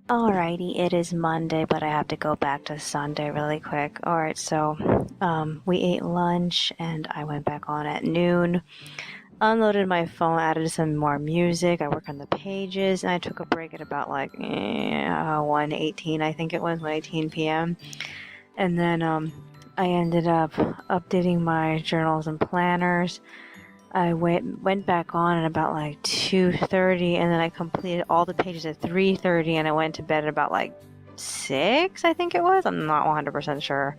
Alrighty, it is Monday, but I have to go back to Sunday really quick. Alright, so we ate lunch and I went back on at noon, unloaded my phone, added some more music, I worked on the pages, and I took a break at about like 1:18, I think it was, 1:18 p.m. And then I ended up updating my journals and planners. I went back on at about like 2:30, and then I completed all the pages at 3:30, and I went to bed at about like 6, I think it was. I'm not 100% sure.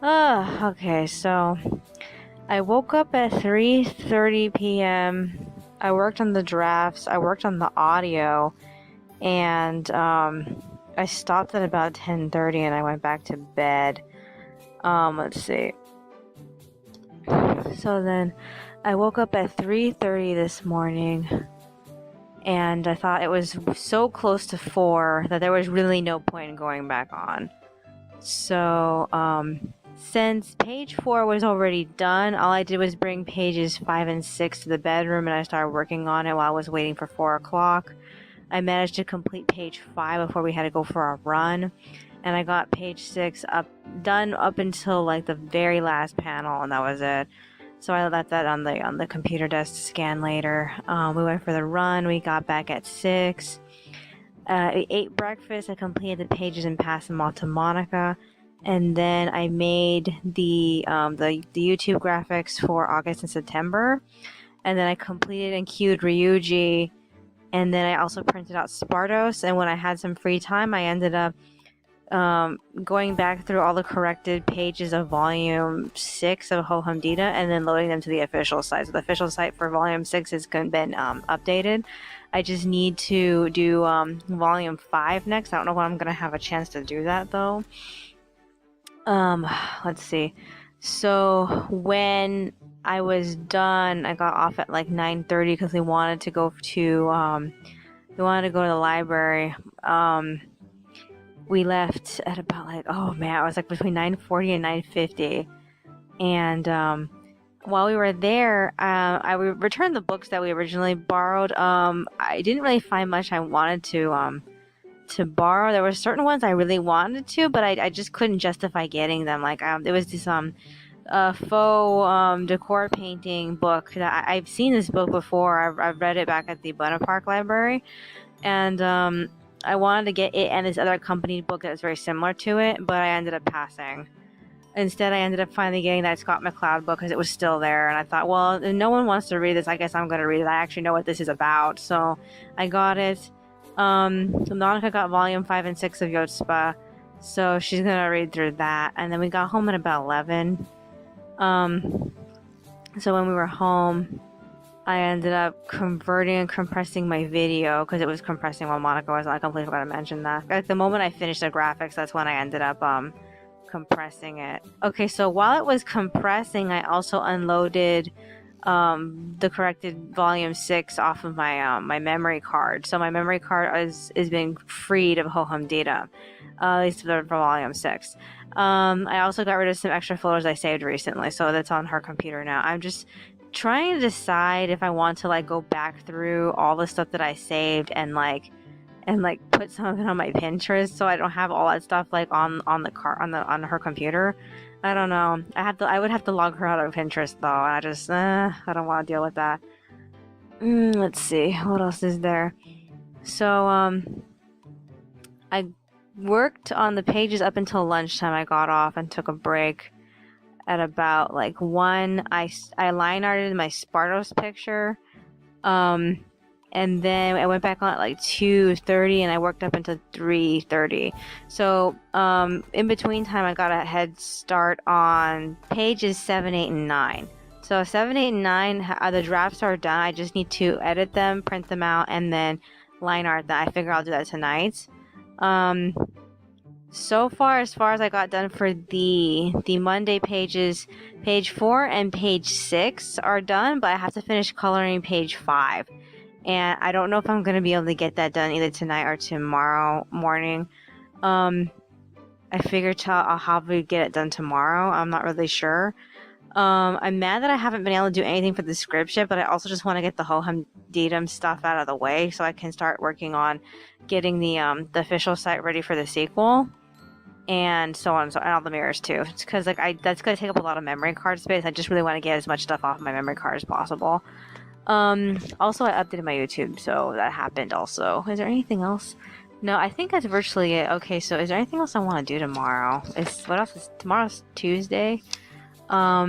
Okay, so I woke up at 3:30 p.m. I worked on the drafts, I worked on the audio, and I stopped at about 10:30 and I went back to bed. Let's see. So then I woke up at 3:30 this morning, and I thought it was so close to 4 that there was really no point in going back on. So, since page 4 was already done, all I did was bring pages 5 and 6 to the bedroom, and I started working on it while I was waiting for 4 o'clock. I managed to complete page 5 before we had to go for our run, and I got page 6 done up until like the very last panel, and that was it. So I left that on the computer desk to scan later. We went for the run. We got back at 6. I ate breakfast. I completed the pages and passed them off to Monica. And then I made the YouTube graphics for August and September. And then I completed and queued Ryuji. And then I also printed out Spartos. And when I had some free time, I ended up going back through all the corrected pages of volume 6 of Ho Hum Dita and then loading them to the official site. So the official site for volume 6 has been updated. I just need to do volume 5 next. I don't know when I'm going to have a chance to do that though. Let's see. So when I was done, I got off at like 9:30 because we wanted to go to the library. We left at about like, oh man, it was like between 9:40 and 9:50. And while we were there, I returned the books that we originally borrowed. I didn't really find much I wanted to borrow. There were certain ones I really wanted to, but I just couldn't justify getting them. Like there was this faux decor painting book that I've seen this book before. I've read it back at the Bonaparte Library, and I wanted to get it and this other accompanied book that was very similar to it, but I ended up passing. Instead, I ended up finally getting that Scott McCloud book because it was still there, and I thought, well, if no one wants to read this, I guess I'm going to read it. I actually know what this is about, so I got it. So Monica got volume 5 and 6 of Yotspa, so she's going to read through that, and then we got home at about 11. So when we were home, I ended up converting and compressing my video because it was compressing while Monica was on. I completely forgot to mention that. Like the moment I finished the graphics, that's when I ended up compressing it. Okay, so while it was compressing, I also unloaded the corrected volume 6 off of my memory card. So my memory card is being freed of Ho Hum Data, at least for volume 6. I also got rid of some extra folders I saved recently, so that's on her computer now. I'm just trying to decide if I want to like go back through all the stuff that I saved and put some of it on my Pinterest so I don't have all that stuff like on her computer. I don't know. I would have to log her out of Pinterest though. I just I don't want to deal with that. Let's see what else is there. So I worked on the pages up until lunchtime. I got off and took a break. At about like 1, I line arted my Spartos picture, and then I went back on at like 2:30, and I worked up until 3:30. So in between time, I got a head start on pages 7, 8, and 9. So 7, 8, and 9, the drafts are done. I just need to edit them, print them out, and then line art that. I figure I'll do that tonight. So far as I got done for the Monday pages, page 4 and page 6 are done, but I have to finish coloring page 5. And I don't know if I'm going to be able to get that done either tonight or tomorrow morning. I figured I'll probably get it done tomorrow. I'm not really sure. I'm mad that I haven't been able to do anything for the script yet, but I also just want to get the ho-hum datum stuff out of the way so I can start working on getting the official site ready for the sequel, and so on, and all the mirrors too. It's because like that's gonna take up a lot of memory card space. I just really want to get as much stuff off my memory card as possible. Also I updated my YouTube, so that happened also. Is there anything else? No, I think that's virtually it. Okay, so is there anything else I want to do tomorrow? What else is tomorrow's Tuesday? Well,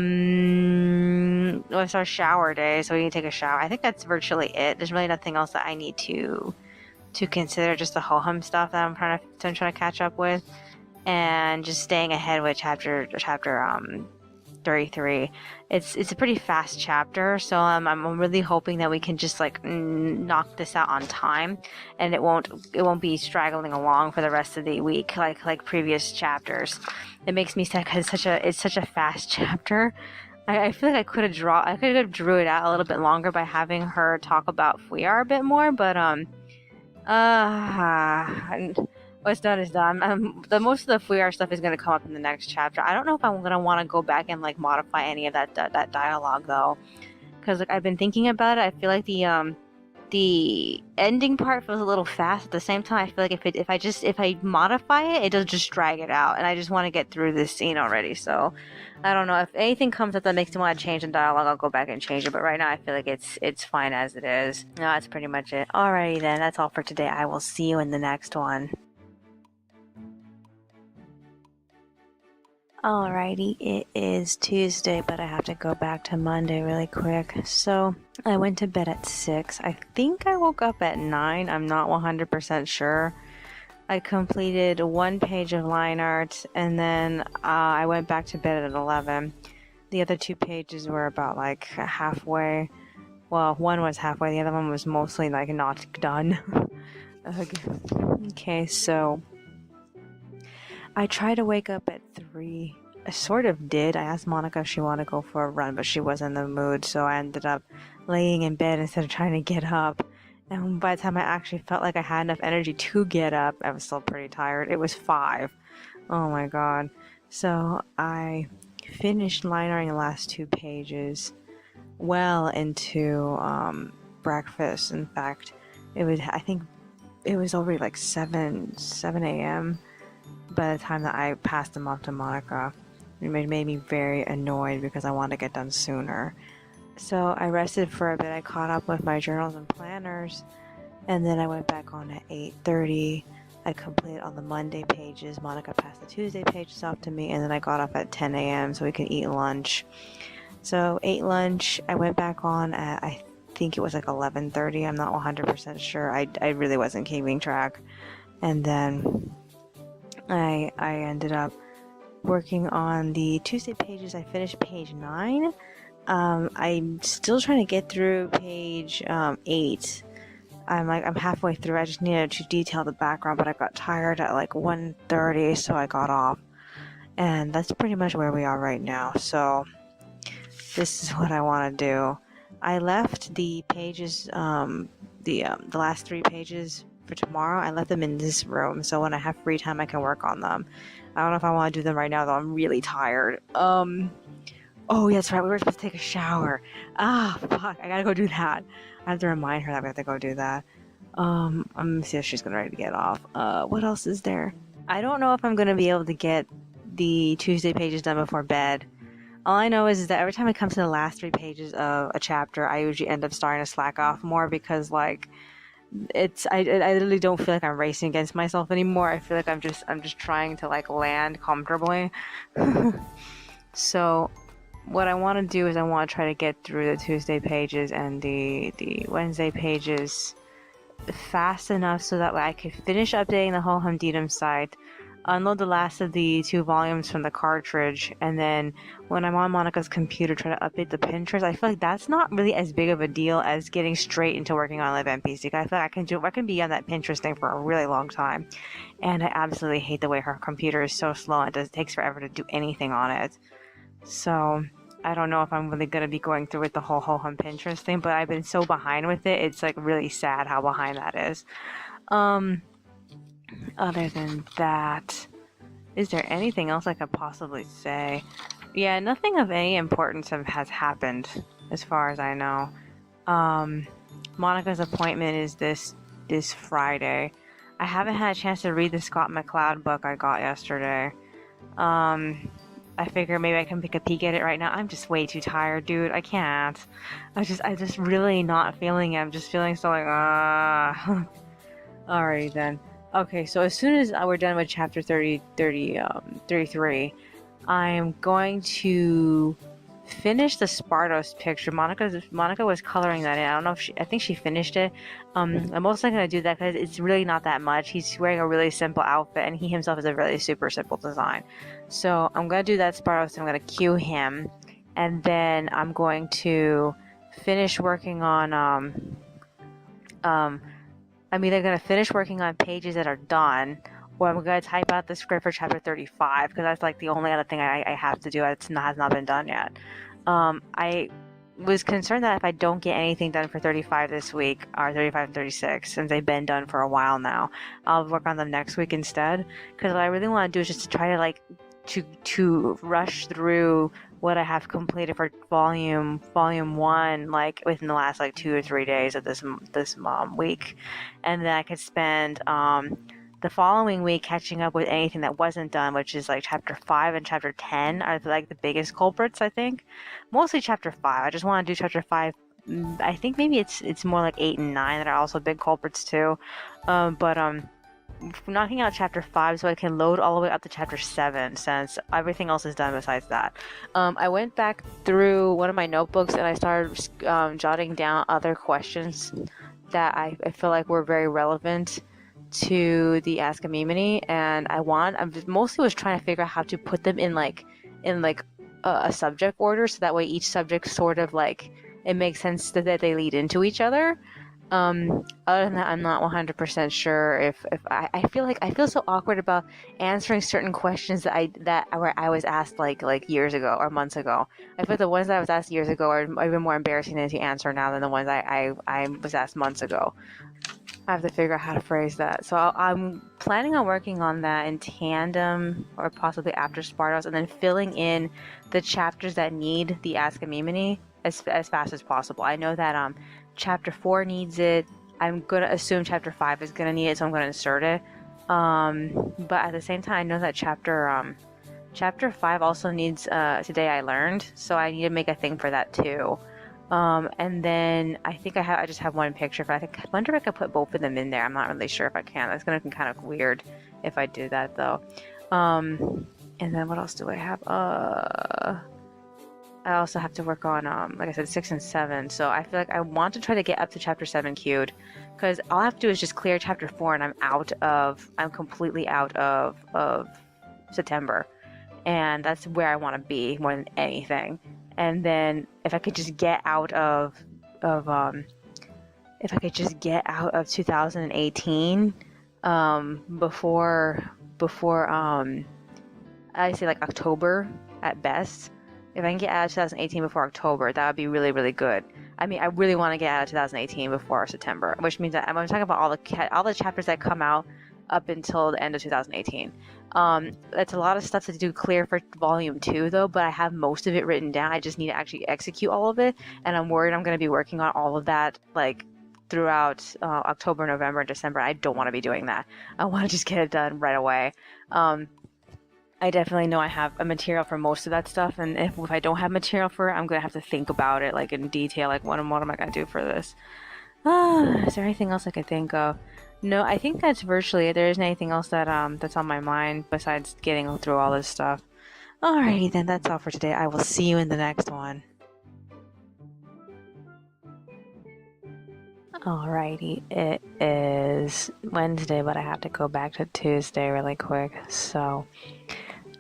it's our shower day, so we need to take a shower. I think that's virtually it. There's really nothing else that I need to consider. Just the ho-hum stuff that I'm trying to catch up with, and just staying ahead with chapter 33. It's a pretty fast chapter, so I'm really hoping that we can just like knock this out on time, and it won't be straggling along for the rest of the week like previous chapters. It makes me sad because it's such a fast chapter. I feel like I could have drew it out a little bit longer by having her talk about Fuyar a bit more, but what's done is done. The most of the Fuyar stuff is going to come up in the next chapter. I don't know if I'm going to want to go back and like modify any of that dialogue though, because like I've been thinking about it. I feel like the ending part feels a little fast. At the same time, I feel like if I modify it, it does just drag it out, and I just want to get through this scene already. So I don't know if anything comes up that makes me want to change the dialogue. I'll go back and change it. But right now, I feel like it's fine as it is. No, that's pretty much it. Alrighty then, that's all for today. I will see you in the next one. Alrighty, it is Tuesday, but I have to go back to Monday really quick. So I went to bed at 6. I think I woke up at 9. I'm not 100% sure. I completed 1 page of line art, and then I went back to bed at 11. The other 2 pages were about like halfway. Well, one was halfway, the other one was mostly like not done. Okay, so I tried to wake up at 3. I sort of did. I asked Monica if she wanted to go for a run, but she wasn't in the mood, so I ended up laying in bed instead of trying to get up. And by the time I actually felt like I had enough energy to get up, I was still pretty tired. It was 5. Oh my god. So I finished line arting the last 2 pages well into breakfast. In fact, I think it was already like 7 a.m. by the time that I passed them off to Monica. It made me very annoyed because I wanted to get done sooner. So I rested for a bit. I caught up with my journals and planners, and then I went back on at 8:30. I completed all the Monday pages. Monica passed the Tuesday pages off to me, and then I got off at 10 a.m. so we could eat lunch. So ate lunch. I went back on at, I think it was like 11:30. I'm not 100% sure. I really wasn't keeping track. And then I ended up working on the Tuesday pages. I finished page 9. I'm still trying to get through page 8. I'm halfway through. I just needed to detail the background, but I got tired at like 1:30, so I got off. And that's pretty much where we are right now. So this is what I want to do. I left the pages, the last 3 pages for tomorrow. I left them in this room, so when I have free time, I can work on them. I don't know if I want to do them right now, though. I'm really tired. Oh, yeah, that's right. We were supposed to take a shower. Ah, fuck. I gotta go do that. I have to remind her that we have to go do that. I'm gonna see if she's gonna ready to get off. What else is there? I don't know if I'm gonna be able to get the Tuesday pages done before bed. All I know is that every time it comes to the last 3 pages of a chapter, I usually end up starting to slack off more because, like, I literally don't feel like I'm racing against myself anymore. I feel like I'm just trying to like land comfortably. So what I want to do is I want to try to get through the Tuesday pages and the Wednesday pages fast enough so that way I could finish updating the whole Humditum site, unload the last of the 2 volumes from the cartridge, and then when I'm on Monica's computer try to update the Pinterest. I feel like that's not really as big of a deal as getting straight into working on Live NPC. I feel like I can be on that Pinterest thing for a really long time, and I absolutely hate the way her computer is so slow and it takes forever to do anything on it. So I don't know if I'm really going to be going through with the whole Hum Pinterest thing, but I've been so behind with it. It's like really sad how behind that is. Other than that, is there anything else I could possibly say? Yeah, nothing of any importance has happened, as far as I know. Um, Monica's appointment is this Friday. I haven't had a chance to read the Scott McCloud book I got yesterday. I figure maybe I can take a peek at it right now. I'm just way too tired, dude. I can't. I just really not feeling it. I'm just feeling so like, ah. Alrighty then. Okay, so as soon as we're done with chapter 33, I am going to finish the Spartos picture. Monica was coloring that in. I don't know if I think she finished it. I'm mostly gonna do that because it's really not that much. He's wearing a really simple outfit, and he himself is a really super simple design. So I'm gonna do that Spartos. I'm gonna cue him, and then I'm going to finish working on I'm either going to finish working on pages that are done, or I'm going to type out the script for chapter 35, because that's like the only other thing I have to do has not been done yet. I was concerned that if I don't get anything done for 35 this week, or 35 and 36, since they've been done for a while now, I'll work on them next week instead, because what I really want to do is just to try to like to rush through what I have completed for volume 1, like within the last like 2 or 3 days of this week, and then I could spend the following week catching up with anything that wasn't done, which is like chapter 5 and chapter 10 are like the biggest culprits. I think mostly chapter 5. I just want to do chapter 5. I think maybe it's more like 8 and 9 that are also big culprits too, but knocking out chapter 5 so I can load all the way up to chapter 7, since everything else is done besides that. I went back through one of my notebooks and I started jotting down other questions that I feel like were very relevant to the Ask Amymone, and I mostly was trying to figure out how to put them in a subject order, so that way each subject sort of like it makes sense that they lead into each other. Other than that, I'm not 100% sure if I feel so awkward about answering certain questions that I was asked like years ago or months ago. I feel like the ones that I was asked years ago are even more embarrassing to answer now than the ones I was asked months ago. I have to figure out how to phrase that. So I'm planning on working on that in tandem or possibly after Spartos, and then filling in the chapters that need the Ask Amymone as fast as possible. I know that chapter 4 needs it. I'm gonna assume chapter 5 is gonna need it, so I'm gonna insert it. But at the same time, I know that chapter 5 also needs Today I Learned, so I need to make a thing for that too. And then I think I just have one picture, but I wonder if I could put both of them in there. I'm not really sure if I can. That's gonna be kind of weird if I do that though. And then what else do I have? I also have to work on, like I said, 6 and 7. So I feel like I want to try to get up to chapter 7 queued, because all I have to do is just clear chapter 4, and I'm completely out of September, and that's where I want to be more than anything. And then if I could just get out of 2018, before I say like October at best. If I can get out of 2018 before October, that would be really, really good. I mean, I really want to get out of 2018 before September, which means that I'm talking about all the chapters that come out up until the end of 2018. That's a lot of stuff to do clear for volume 2 though, but I have most of it written down. I just need to actually execute all of it, and I'm worried I'm going to be working on all of that like throughout October, November, and December. I don't want to be doing that. I want to just get it done right away. I definitely know I have a material for most of that stuff, and if I don't have material for it, I'm gonna have to think about it like in detail, like what am I gonna do for this? Is there anything else I could think of? No, I think that's virtually it. There isn't anything else that's on my mind besides getting through all this stuff. Alrighty then, that's all for today. I will see you in the next one. Alrighty, it is Wednesday, but I have to go back to Tuesday really quick, so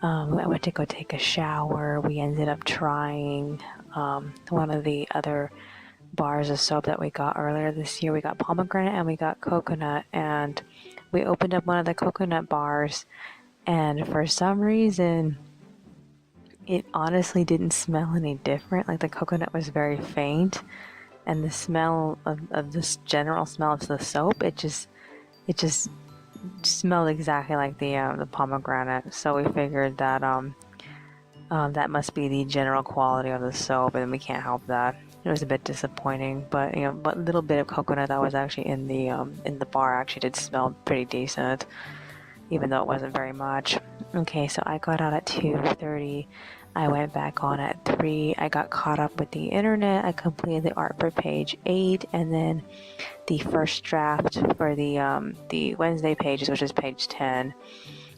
I went to go take a shower. We ended up trying one of the other bars of soap that we got earlier this year. We got pomegranate and we got coconut, and we opened up one of the coconut bars, and for some reason it honestly didn't smell any different. Like the coconut was very faint, and the smell of this general smell of the soap, it just smelled exactly like the pomegranate. So we figured that That must be the general quality of the soap, and we can't help that. It was a bit disappointing, but but little bit of coconut that was actually in the bar actually did smell pretty decent, even though it wasn't very much. Okay, so I got out at 2:30. I went back on at 3. I got caught up with the internet. I completed the art for page 8, and then the first draft for the Wednesday pages, which is page 10.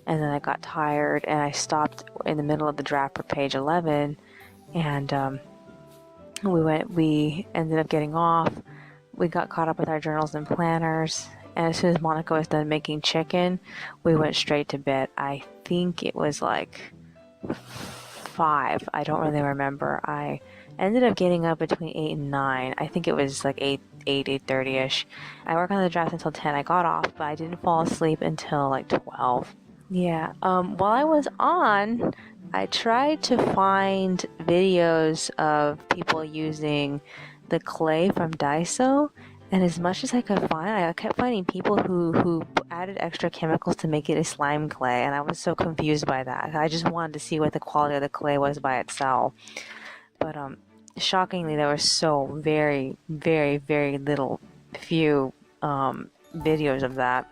And then I got tired and I stopped in the middle of the draft for page 11, and we ended up getting off. We got caught up with our journals and planners, and as soon as Monica was done making chicken, we went straight to bed. I think it was like 5. I don't really remember. I ended up getting up between 8 and 9. I think it was like 8:30ish. I worked on the draft until 10. I got off, but I didn't fall asleep until like 12. Yeah, while I was on, I tried to find videos of people using the clay from Daiso, and as much as I could find, I kept finding people who added extra chemicals to make it a slime clay, and I was so confused by that. I just wanted to see what the quality of the clay was by itself. But shockingly, there were so very, very, very few videos of that.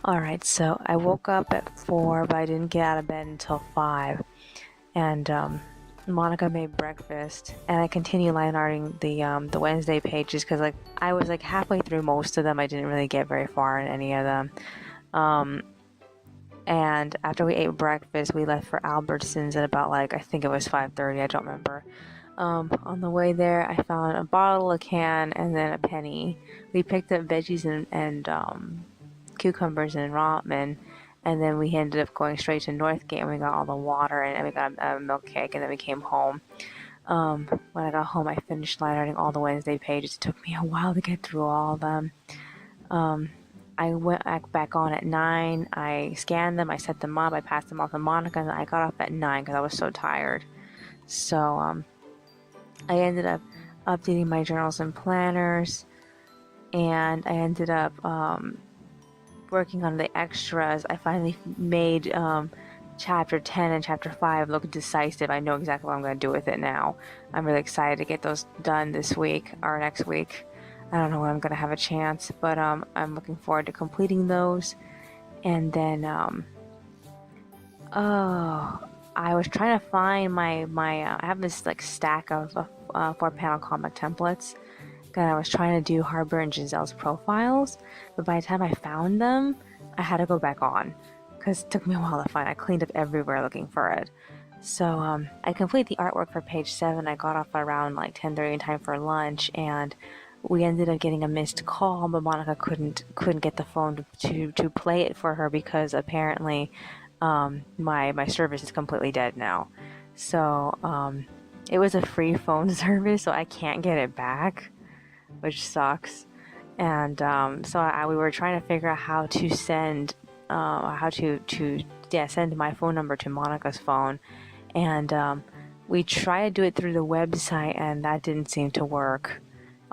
Alright, so I woke up at 4, but I didn't get out of bed until 5. And Monica made breakfast, and I continued line arting the Wednesday pages because I was halfway through most of them. I didn't really get very far in any of them. And after we ate breakfast, we left for Albertsons at about I think it was 5:30. I don't remember. On the way there, I found a bottle, a can, and then a penny. We picked up veggies and cucumbers and ramen, and then we ended up going straight to Northgate, and we got all the water and we got a milk cake, and then we came home. When I got home, I finished line arting all the Wednesday pages. It took me a while to get through all of them. I went back on at 9. I scanned them, I set them up, I passed them off to Monica, and I got off at 9 because I was so tired. So I ended up updating my journals and planners, and I ended up working on the extras. I finally made chapter 10 and chapter 5 look decisive. I know exactly what I'm going to do with it now. I'm really excited to get those done this week or next week. I don't know when I'm going to have a chance, but I'm looking forward to completing those. And then I was trying to find my I have this stack of 4-panel comic templates. And I was trying to do Harbor and Giselle's profiles, but by the time I found them, I had to go back on because it took me a while to find. I cleaned up everywhere looking for it. So I completed the artwork for page 7. I got off around 10:30 in time for lunch, and we ended up getting a missed call, but Monica couldn't get the phone to play it for her because apparently my service is completely dead now. So it was a free phone service, so I can't get it back, which sucks. And so we were trying to figure out how to send send my phone number to Monica's phone, and we tried to do it through the website, and that didn't seem to work.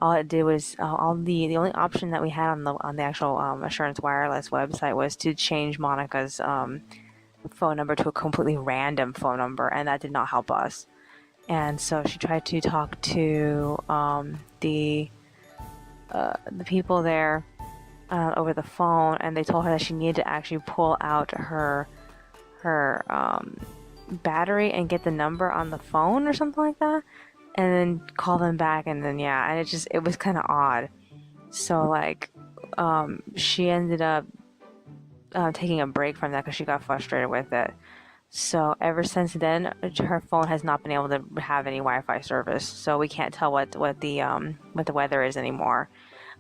All it did was the only option that we had on the actual Assurance Wireless website was to change Monica's phone number to a completely random phone number, and that did not help us. And so she tried to talk to the people there over the phone, and they told her that she needed to actually pull out her battery and get the number on the phone or something like that, and then call them back, and then and it was kind of odd. So she ended up taking a break from that because she got frustrated with it. So ever since then, her phone has not been able to have any Wi-Fi service, so we can't tell what the weather is anymore.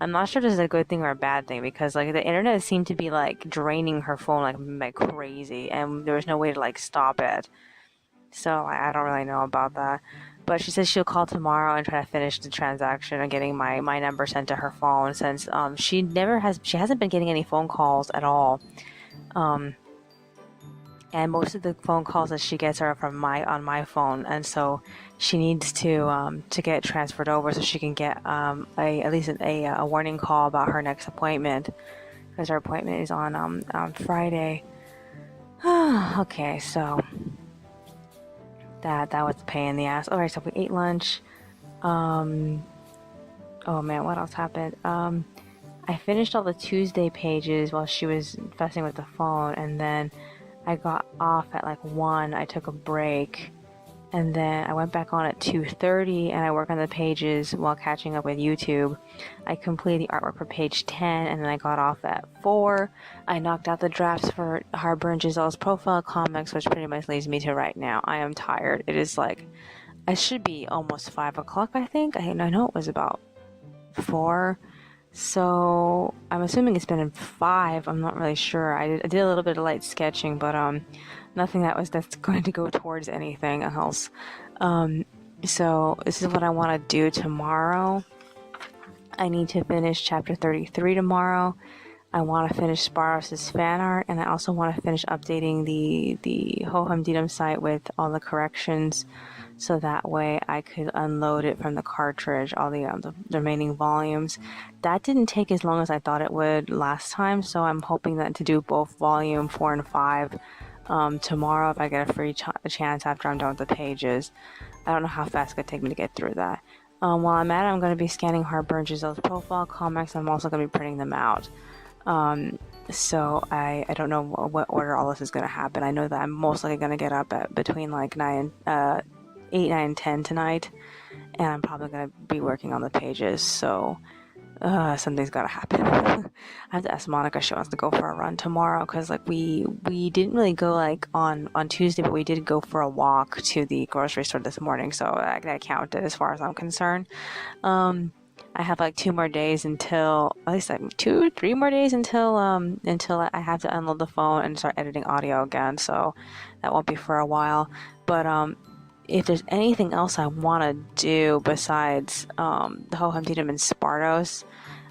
I'm not sure if this is a good thing or a bad thing, because the internet seemed to be draining her phone like crazy, and there was no way to stop it. So I don't really know about that. But she says she'll call tomorrow and try to finish the transaction of getting my number sent to her phone, since she hasn't been getting any phone calls at all. And most of the phone calls that she gets are from on my phone, and so she needs to get transferred over so she can get at least a warning call about her next appointment, because her appointment is on Friday. Okay, so that was a pain in the ass. Alright, so we ate lunch. Oh man, what else happened? I finished all the Tuesday pages while she was fussing with the phone, and then I got off at like 1. I took a break, and then I went back on at 2:30, and I worked on the pages while catching up with YouTube. I completed the artwork for page 10, and then I got off at 4. I knocked out the drafts for Harper and Giselle's profile comics, which pretty much leads me to right now. I am tired. It is like, it should be almost 5 o'clock, I think. I know it was about 4. So I'm assuming it's been in 5. I'm not really sure. I did a little bit of light sketching, but nothing that's going to go towards anything else. So this is what I want to do tomorrow. I need to finish chapter 33 tomorrow. I want to finish Sparrow's fan art, and I also want to finish updating the Ho-Hum Dedum site with all the corrections, so that way I could unload it from the cartridge, all the remaining volumes. That didn't take as long as I thought it would last time, so I'm hoping that to do both volume 4 and 5 tomorrow if I get a free chance after I'm done with the pages. I don't know how fast it could take me to get through that. While I'm at it, I'm going to be scanning Harper and Giselle's profile comics. I'm also going to be printing them out. So I don't know what order all this is going to happen. I know that I'm most likely going to get up at between like 8, 9, and 10 tonight, and I'm probably going to be working on the pages, so something's got to happen. I have to ask Monica if she wants to go for a run tomorrow, because like we didn't really go like on Tuesday, but we did go for a walk to the grocery store this morning, so that counted as far as I'm concerned. I have like 2 more days until, at least like 2-3 more days until I have to unload the phone and start editing audio again, so that won't be for a while. But if there's anything else I want to do besides the Ho-Hum Dedum and Spardos,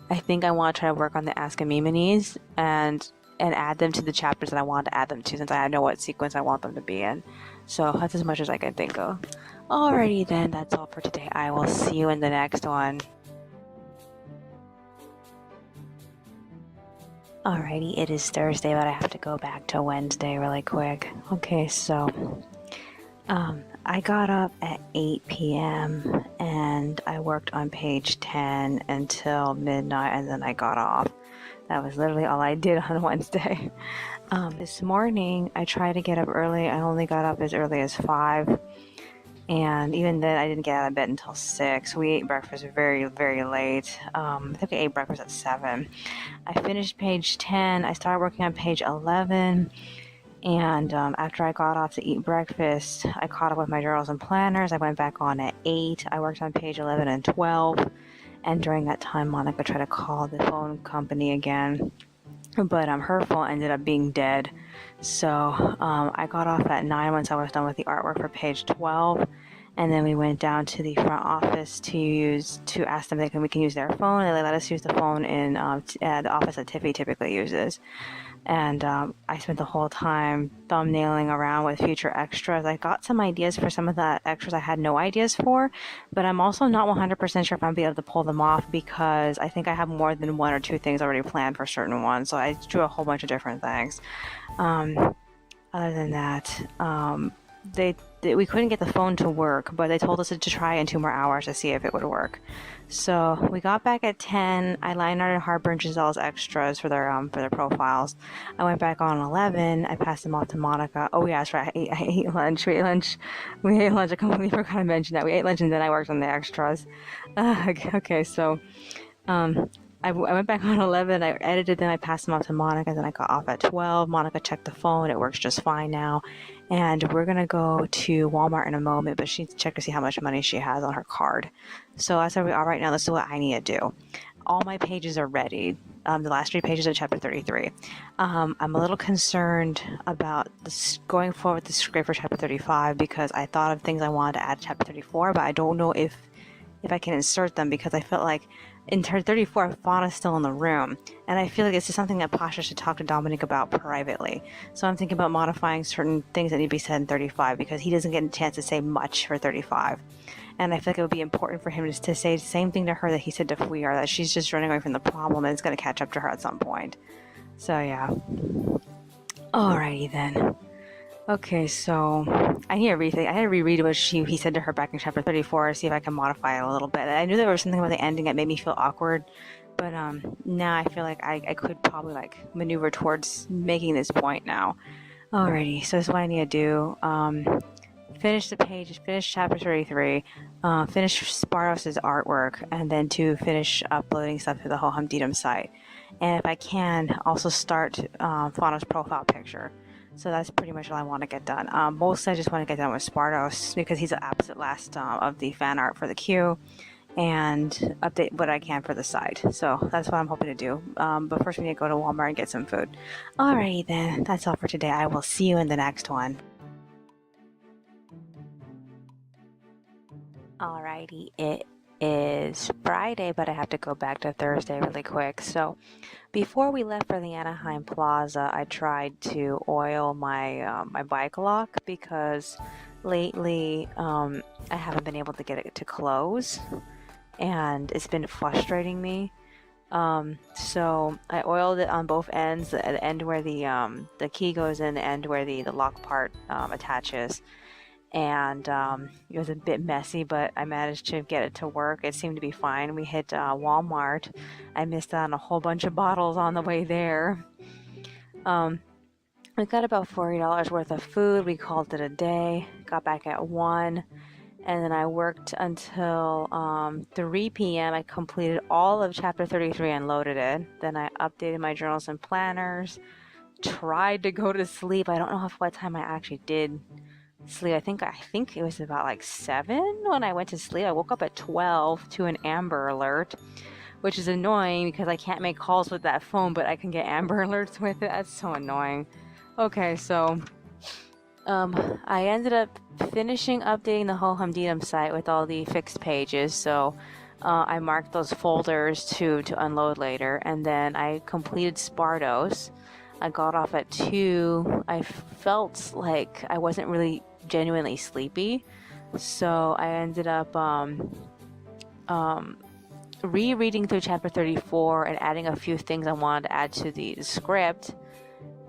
I think I want to try to work on the Ask Amymoneys and add them to the chapters that I want to add them to, since I know what sequence I want them to be in. So that's as much as I can think of. Alrighty then, that's all for today. I will see you in the next one. Alrighty, it is Thursday, but I have to go back to Wednesday really quick. Okay, so I got up at 8 p.m. and I worked on page 10 until midnight, and then I got off. That was literally all I did on Wednesday. This morning, I tried to get up early. I only got up as early as 5. And even then, I didn't get out of bed until 6. We ate breakfast very, very late. I think I ate breakfast at 7. I finished page 10. I started working on page 11. And after I got off to eat breakfast, I caught up with my journals and planners. I went back on at 8. I worked on page 11 and 12. And during that time, Monica tried to call the phone company again. But her phone ended up being dead. So I got off at 9 once I was done with the artwork for page 12. And then we went down to the front office to ask them if we can use their phone. And they let us use the phone in the office that Tiffy typically uses. And I spent the whole time thumbnailing around with future extras. I got some ideas for some of the extras I had no ideas for, but I'm also not 100% sure if I'll be able to pull them off, because I think I have more than 1 or 2 things already planned for certain ones. So I drew a whole bunch of different things. Other than that, we couldn't get the phone to work, but they told us to try in 2 more hours to see if it would work. So we got back at 10. I line arted Harper and Giselle's extras for their profiles. I went back on 11. I passed them off to Monica. Oh yeah, that's right. I ate lunch. We ate lunch. I completely forgot to mention that. We ate lunch and then I worked on the extras. Okay, so I went back on 11, I edited them, I passed them off to Monica, then I got off at 12. Monica checked the phone, it works just fine now. And we're going to go to Walmart in a moment, but she needs to check to see how much money she has on her card. So that's where we are right now. Let's do what I need to do. All my pages are ready. The last 3 pages of chapter 33. I'm a little concerned about going forward with the script for chapter 35, because I thought of things I wanted to add to chapter 34, but I don't know if I can insert them, because I felt like in turn 34, Fauna's still in the room, and I feel like this is something that Pasha should talk to Dominic about privately. So I'm thinking about modifying certain things that need to be said in 35, because he doesn't get a chance to say much for 35. And I feel like it would be important for him to say the same thing to her that he said to Fuir, that she's just running away from the problem and it's going to catch up to her at some point. So yeah. Alrighty then. Okay, so I need to rethink. I had to reread what he said to her back in chapter 34, see if I can modify it a little bit. I knew there was something about the ending that made me feel awkward, but now I feel like I could probably like maneuver towards making this point now. Alrighty, so this is what I need to do. Finish the page, finish chapter 33, finish Spartos's artwork, and then to finish uploading stuff to the whole Humditum site. And if I can, also start Fauna's profile picture. So that's pretty much all I want to get done. Mostly I just want to get done with Spartos because he's the absolute last of the fan art for the queue, and update what I can for the site. So that's what I'm hoping to do. But first we need to go to Walmart and get some food. Alrighty then, that's all for today. I will see you in the next one. Alrighty, it is Friday, but I have to go back to Thursday really quick. So before we left for the Anaheim Plaza, I tried to oil my my bike lock because lately I haven't been able to get it to close, and it's been frustrating me. So I oiled it on both ends, at the end where the key goes in, the end where the lock part attaches. And it was a bit messy, but I managed to get it to work. It seemed to be fine. We hit Walmart. I missed out on a whole bunch of bottles on the way there. We got about $40 worth of food. We called it a day. Got back at 1, and then I worked until 3 p.m. I completed all of chapter 33 and loaded it. Then I updated my journals and planners. Tried to go to sleep. I don't know what time I actually did sleep. I think it was about like 7 when I went to sleep. I woke up at 12 to an Amber Alert, which is annoying because I can't make calls with that phone, but I can get Amber Alerts with it. That's so annoying. Okay, so I ended up finishing updating the whole Humditum site with all the fixed pages. So I marked those folders to unload later, and then I completed Spartos. I got off at 2. I felt like I wasn't really genuinely sleepy, so I ended up rereading through chapter 34 and adding a few things I wanted to add to the script.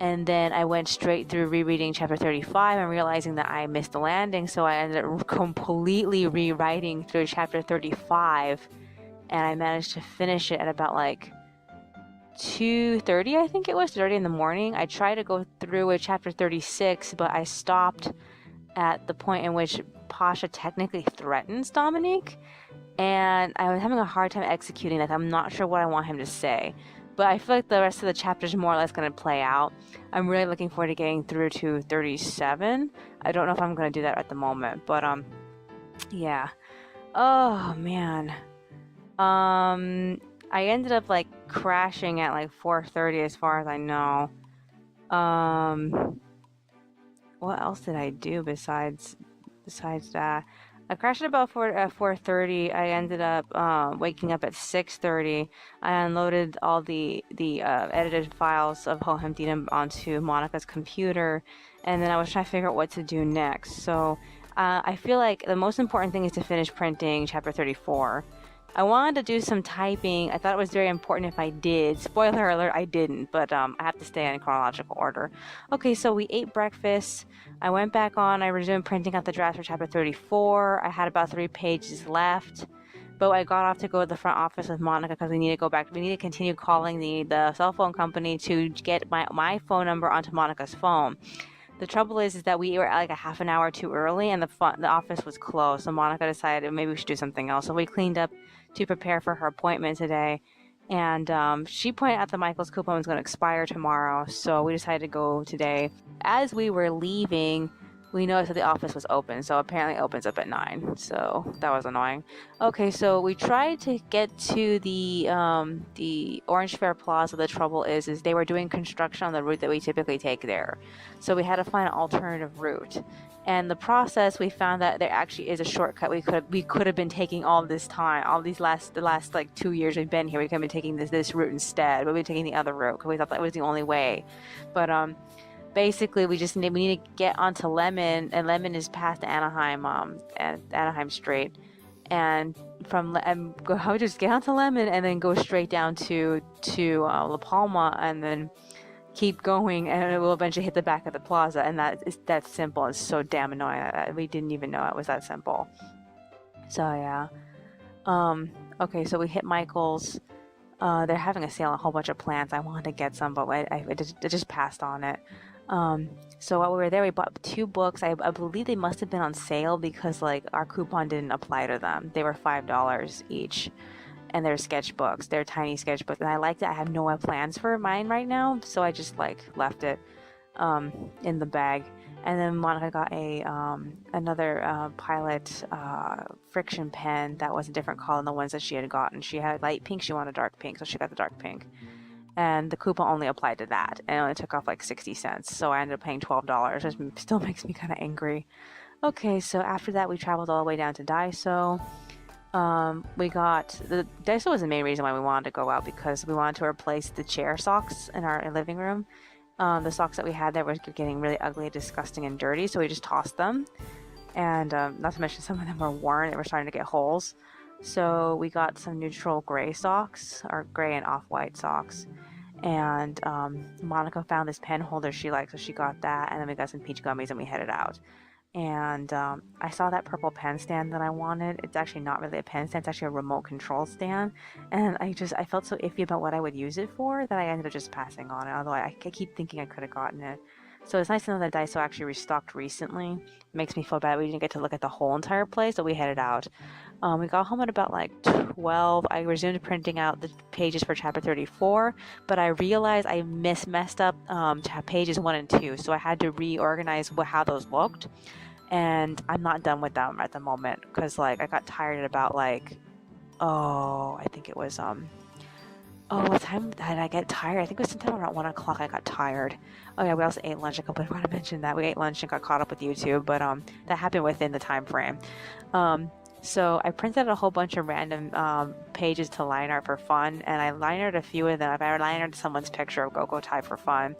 And then I went straight through rereading chapter 35 and realizing that I missed the landing, so I ended up completely rewriting through chapter 35, and I managed to finish it at about like 2:30, I think it was 2:30 in the morning. I tried to go through with chapter 36, but I stopped at the point in which Pasha technically threatens Dominique, and I was having a hard time executing that. I'm not sure what I want him to say, but I feel like the rest of the chapter is more or less going to play out. I'm really looking forward to getting through to 37. I don't know if I'm going to do that at the moment, but yeah. Oh man. I ended up like crashing at like 4:30 as far as I know. What else did I do besides that? I crashed at about 4:30. I ended up waking up at 6:30. I unloaded all the edited files of Hohem onto Monica's computer, and then I was trying to figure out what to do next. So I feel like the most important thing is to finish printing chapter 34. I wanted to do some typing. I thought it was very important if I did. Spoiler alert, I didn't, but I have to stay in chronological order. Okay, so we ate breakfast. I went back on. I resumed printing out the drafts for chapter 34. I had about 3 pages left, but I got off to go to the front office with Monica because we need to go back. We need to continue calling the cell phone company to get my phone number onto Monica's phone. The trouble is that we were like a half an hour too early, and the office was closed. So Monica decided maybe we should do something else. So we cleaned up to prepare for her appointment today, and she pointed out that Michael's coupon was going to expire tomorrow. So we decided to go today. As we were leaving, we noticed that the office was open. So apparently it opens up at 9. So that was annoying. Okay, so we tried to get to the Orange Fair Plaza. The trouble is they were doing construction on the route that we typically take there. So we had to find an alternative route. And the process, we found that there actually is a shortcut we could have been taking all this time, the last like 2 years we've been here. We could have been taking this route instead, but we've been taking the other route because we thought that was the only way. But basically we need to get onto Lemon, and Lemon is past Anaheim, at Anaheim Street, and I would just get onto Lemon and then go straight down to La Palma, and then keep going and it will eventually hit the back of the plaza, and that's simple. It's so damn annoying that we didn't even know it was that simple. So yeah. Okay, so we hit Michael's. They're having a sale on a whole bunch of plants. I wanted to get some, but I just passed on it. So while we were there, we bought 2 books. I believe they must have been on sale because like our coupon didn't apply to them. They were $5 each, and they're sketchbooks. They're tiny sketchbooks, and I liked it. I have no plans for mine right now, so I just like left it in the bag. And then Monica got another Pilot friction pen that was a different color than the ones that she had gotten. She had light pink, she wanted dark pink, so she got the dark pink. And the coupon only applied to that, and it only took off like 60 cents, so I ended up paying $12, which still makes me kind of angry. Okay, so after that we traveled all the way down to Daiso. Daiso was the main reason why we wanted to go out, because we wanted to replace the chair socks in our living room. The socks that we had there were getting really ugly, disgusting, and dirty, so we just tossed them. And not to mention some of them were worn, they were starting to get holes. So we got some neutral gray socks, or gray and off-white socks. And Monica found this pen holder she liked, so she got that. And then we got some peach gummies and we headed out. And I saw that purple pen stand that I wanted. It's actually not really a pen stand, it's actually a remote control stand. And I felt so iffy about what I would use it for that I ended up just passing on it, although I keep thinking I could have gotten it. So it's nice to know that Daiso actually restocked recently. It makes me feel bad we didn't get to look at the whole entire place, so we headed out. We got home at about like 12. I resumed printing out the pages for chapter 34, but I realized I messed up pages 1 and 2, so I had to reorganize how those looked. And I'm not done with them at the moment, because like I got tired at about like, I think it was what time did I get tired? I think it was sometime around 1 o'clock I got tired. Oh yeah, we also ate lunch. I completely forgot to mention that. We ate lunch and got caught up with YouTube, but that happened within the time frame. So I printed out a whole bunch of random pages to line art for fun, and I line arted a few of them. I line arted someone's picture of Go-Go Tie for fun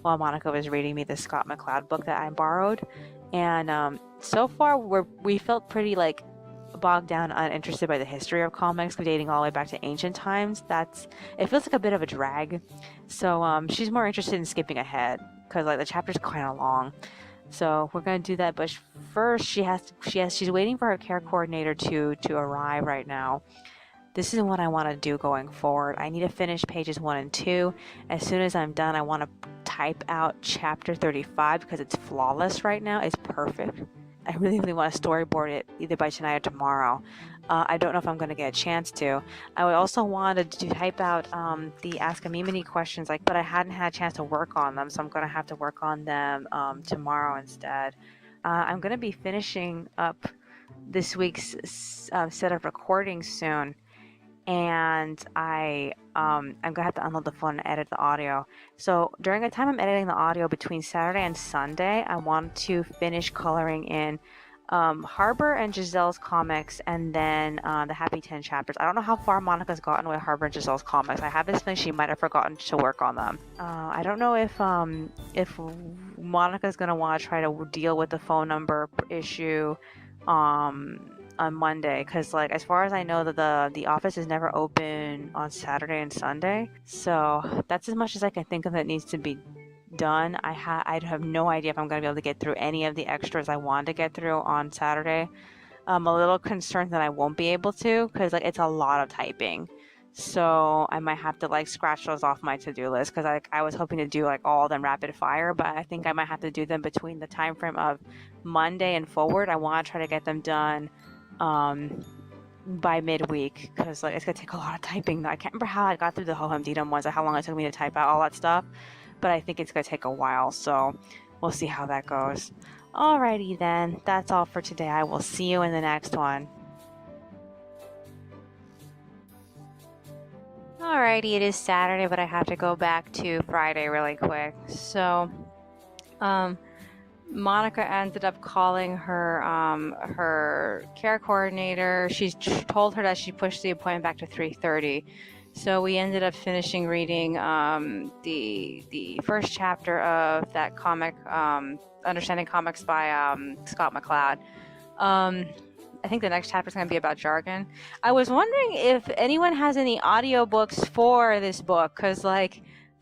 while Monica was reading me the Scott McCloud book that I borrowed. And so far we felt pretty like bogged down, uninterested by the history of comics, dating all the way back to ancient times. It feels like a bit of a drag. So she's more interested in skipping ahead because like the chapter's kind of long. So we're gonna do that, but first she's waiting for her care coordinator to arrive right now. This is what I want to do going forward. I need to finish pages 1 and 2. As soon as I'm done, I want to type out chapter 35 because it's flawless right now. It's perfect. I really, really want to storyboard it either by tonight or tomorrow. I don't know if I'm going to get a chance to. I would also want to type out the Ask Amymone questions, but I hadn't had a chance to work on them, so I'm going to have to work on them tomorrow instead. I'm going to be finishing up this week's set of recordings soon, and I'm gonna have to unload the phone and edit the audio. So during the time I'm editing the audio between Saturday and Sunday, I want to finish coloring in Harbor and Giselle's comics, and then the Happy 10 chapters. I don't know how far Monica's gotten with Harbor and Giselle's comics. I have this feeling she might have forgotten to work on them. I don't know if Monica's gonna want to try to deal with the phone number issue on Monday, because as far as I know that the office is never open on Saturday and Sunday, so that's as much as I can think of that needs to be done. I have no idea if I'm going to be able to get through any of the extras I want to get through on Saturday. I'm a little concerned that I won't be able to, because it's a lot of typing, so I might have to scratch those off my to-do list, because I was hoping to do all of them rapid fire, but I think I might have to do them between the time frame of Monday and forward. I want to try to get them done by midweek, because it's gonna take a lot of typing. I can't remember how I got through the Ho-Hum Deedum ones, how long it took me to type out all that stuff, but I think it's gonna take a while, so we'll see how that goes. Alrighty then, that's all for today. I will see you in the next one. Alrighty, it is Saturday, but I have to go back to Friday really quick. So Monica ended up calling her care coordinator. She told her that she pushed the appointment back to 3:30. So we ended up finishing reading the first chapter of that comic, Understanding Comics by Scott McCloud. I think the next chapter is going to be about jargon. I was wondering if anyone has any audiobooks for this book, because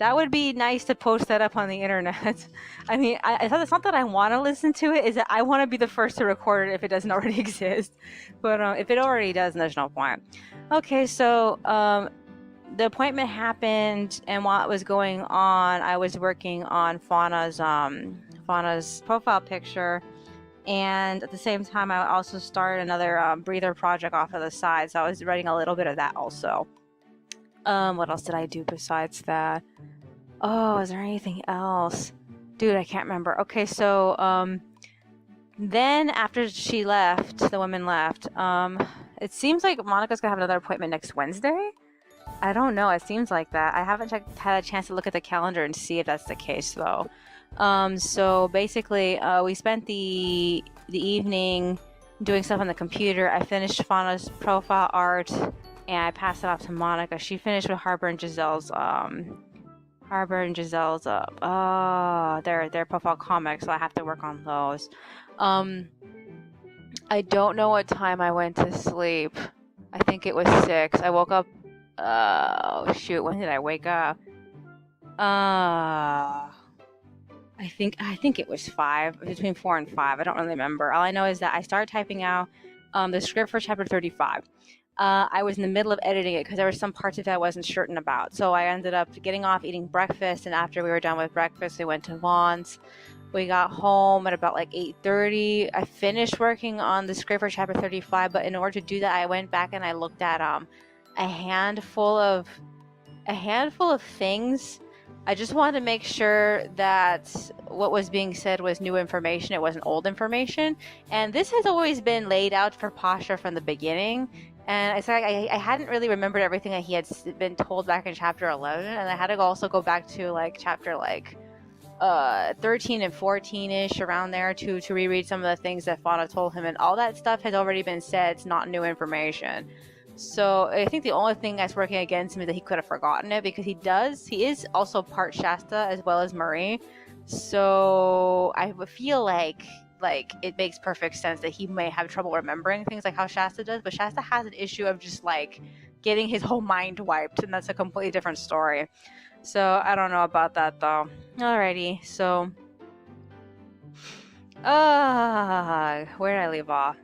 That would be nice to post that up on the internet. I mean, it's not that I want to listen to it, is that I want to be the first to record it if it doesn't already exist. But if it already does, then there's no point. Okay, so the appointment happened, and while it was going on, I was working on Fauna's profile picture, and at the same time, I also started another breather project off of the side, so I was writing a little bit of that also. What else did I do besides that? Oh, is there anything else? Dude, I can't remember. Okay, so, then after she left, the woman left, it seems like Monica's gonna have another appointment next Wednesday? I don't know, it seems like that. I haven't had a chance to look at the calendar and see if that's the case, though. So basically, we spent the evening doing stuff on the computer. I finished Fauna's profile art, and I passed it off to Monica. She finished with Harper and Giselle's their profile comics, so I have to work on those. I don't know what time I went to sleep. I think it was 6. I woke up, oh shoot, when did I wake up? I think it was 5, between 4 and 5. I don't really remember. All I know is that I started typing out the script for chapter 35. I was in the middle of editing it because there were some parts of it I wasn't certain about. So I ended up getting off, eating breakfast, and after we were done with breakfast, we went to Vaughn's. We got home at about like 8:30. I finished working on the script for chapter 35, but in order to do that, I went back and I looked at a handful of things. I just wanted to make sure that what was being said was new information. It wasn't old information. And this has always been laid out for Pasha from the beginning. And it's like I hadn't really remembered everything that he had been told back in chapter 11. And I had to also go back to like chapter 13 and 14-ish, around there, to reread some of the things that Fauna told him. And all that stuff has already been said. It's not new information. So I think the only thing that's working against him is that he could have forgotten it, because he is also part Shasta as well as Marie. So I feel like it makes perfect sense that he may have trouble remembering things like how Shasta does, but Shasta has an issue of just like getting his whole mind wiped, and that's a completely different story. So I don't know about that though. Alrighty, so where did I leave off?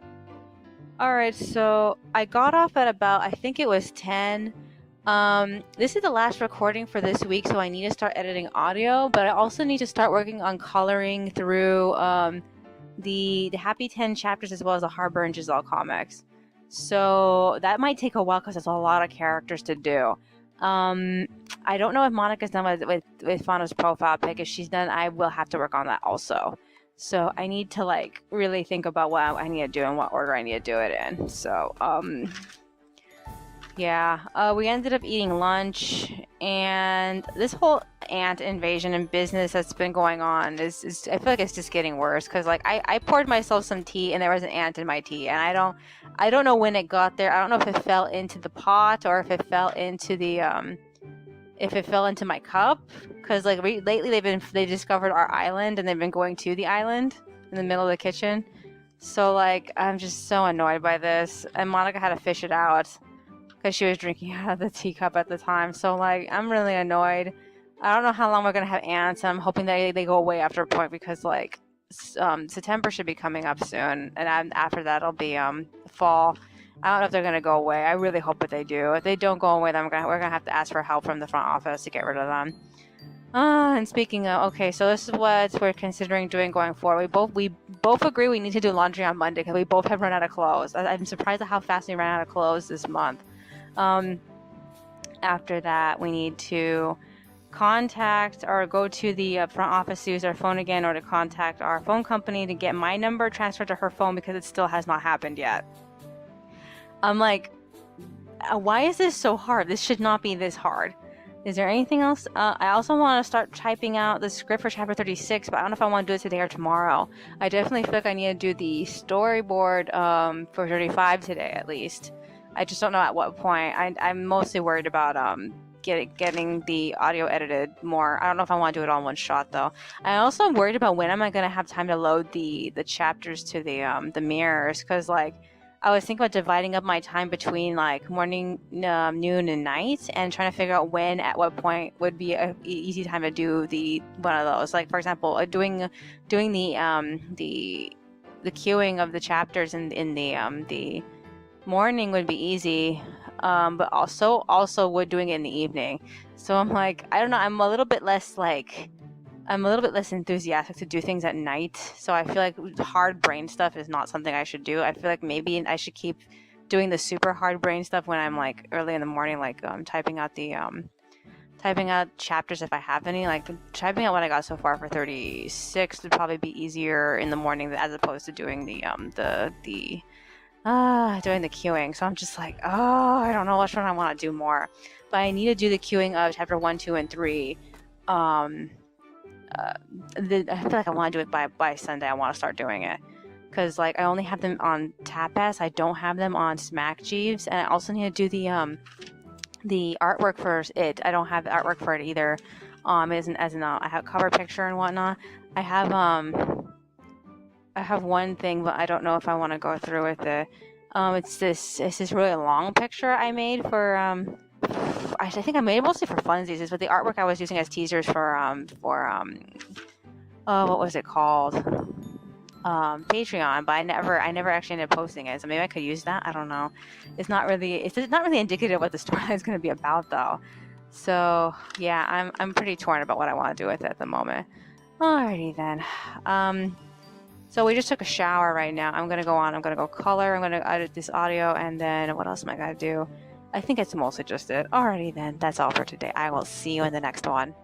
Alright, so I got off at about, I think it was 10. This is the last recording for this week, so I need to start editing audio, but I also need to start working on coloring through the Happy 10 chapters as well as the Harper and Giselle comics. So that might take a while because there's a lot of characters to do. I don't know if Monica's done with Fauna's profile pic. If she's done, I will have to work on that also. So I need to like really think about what I need to do and what order I need to do it in. So yeah, we ended up eating lunch, and this whole ant invasion and business that's been going on is I feel like it's just getting worse, because like I poured myself some tea and there was an ant in my tea, and I don't know when it got there. I don't know if it fell into the pot or if it fell into the my cup, because like lately they've discovered our island and they've been going to the island in the middle of the kitchen. So like I'm just so annoyed by this, and Monica had to fish it out because she was drinking out of the teacup at the time. So like I'm really annoyed. I don't know how long we're gonna have ants. I'm hoping that they go away after a point, because like September should be coming up soon, and after that it'll be fall. I don't know if they're gonna go away. I really hope that they do. If they don't go away, then we're gonna have to ask for help from the front office to get rid of them. And speaking of, okay, so this is what we're considering doing going forward. We both agree we need to do laundry on Monday because we both have run out of clothes. I'm surprised at how fast we ran out of clothes this month. After that, we need to contact or go to the front office to use our phone again, or to contact our phone company to get my number transferred to her phone, because it still has not happened yet. I'm like, why is this so hard? This should not be this hard. Is there anything else? I also want to start typing out the script for chapter 36, but I don't know if I want to do it today or tomorrow. I definitely feel like I need to do the storyboard for 35 today at least. I just don't know at what point. I'm mostly worried about getting the audio edited more. I don't know if I want to do it all in one shot though. I also am worried about when am I going to have time to load the chapters to the mirrors, because like I was thinking about dividing up my time between like morning, noon, and night, and trying to figure out when, at what point would be a easy time to do the one of those. Like for example, doing the queuing of the chapters in the morning would be easy, but also would doing it in the evening. So I'm like, I don't know, I'm a little bit less enthusiastic to do things at night. So I feel like hard brain stuff is not something I should do. I feel like maybe I should keep doing the super hard brain stuff when I'm like early in the morning, like typing out chapters if I have any. Like typing out what I got so far for 36 would probably be easier in the morning as opposed to doing the queuing. So I'm just like, I don't know which one I want to do more. But I need to do the queuing of chapter 1, 2, and 3. I feel like I want to do it by Sunday. I want to start doing it because like I only have them on Tapas. I don't have them on Smack Jeeves, and I also need to do the artwork for it. I don't have the artwork for it either. I have cover picture and whatnot. I have one thing, but I don't know if I want to go through with it. It's this really long picture I made for I think I made it mostly for funsies, but the artwork I was using as teasers for what was it called? Patreon, but I never actually ended up posting it. So maybe I could use that. I don't know. It's not really indicative of what the storyline is going to be about though. So yeah, I'm pretty torn about what I want to do with it at the moment. Alrighty then. So we just took a shower right now. I'm gonna go color. I'm gonna edit this audio, and then what else am I gonna do? I think it's mostly just it. Alrighty then, that's all for today. I will see you in the next one.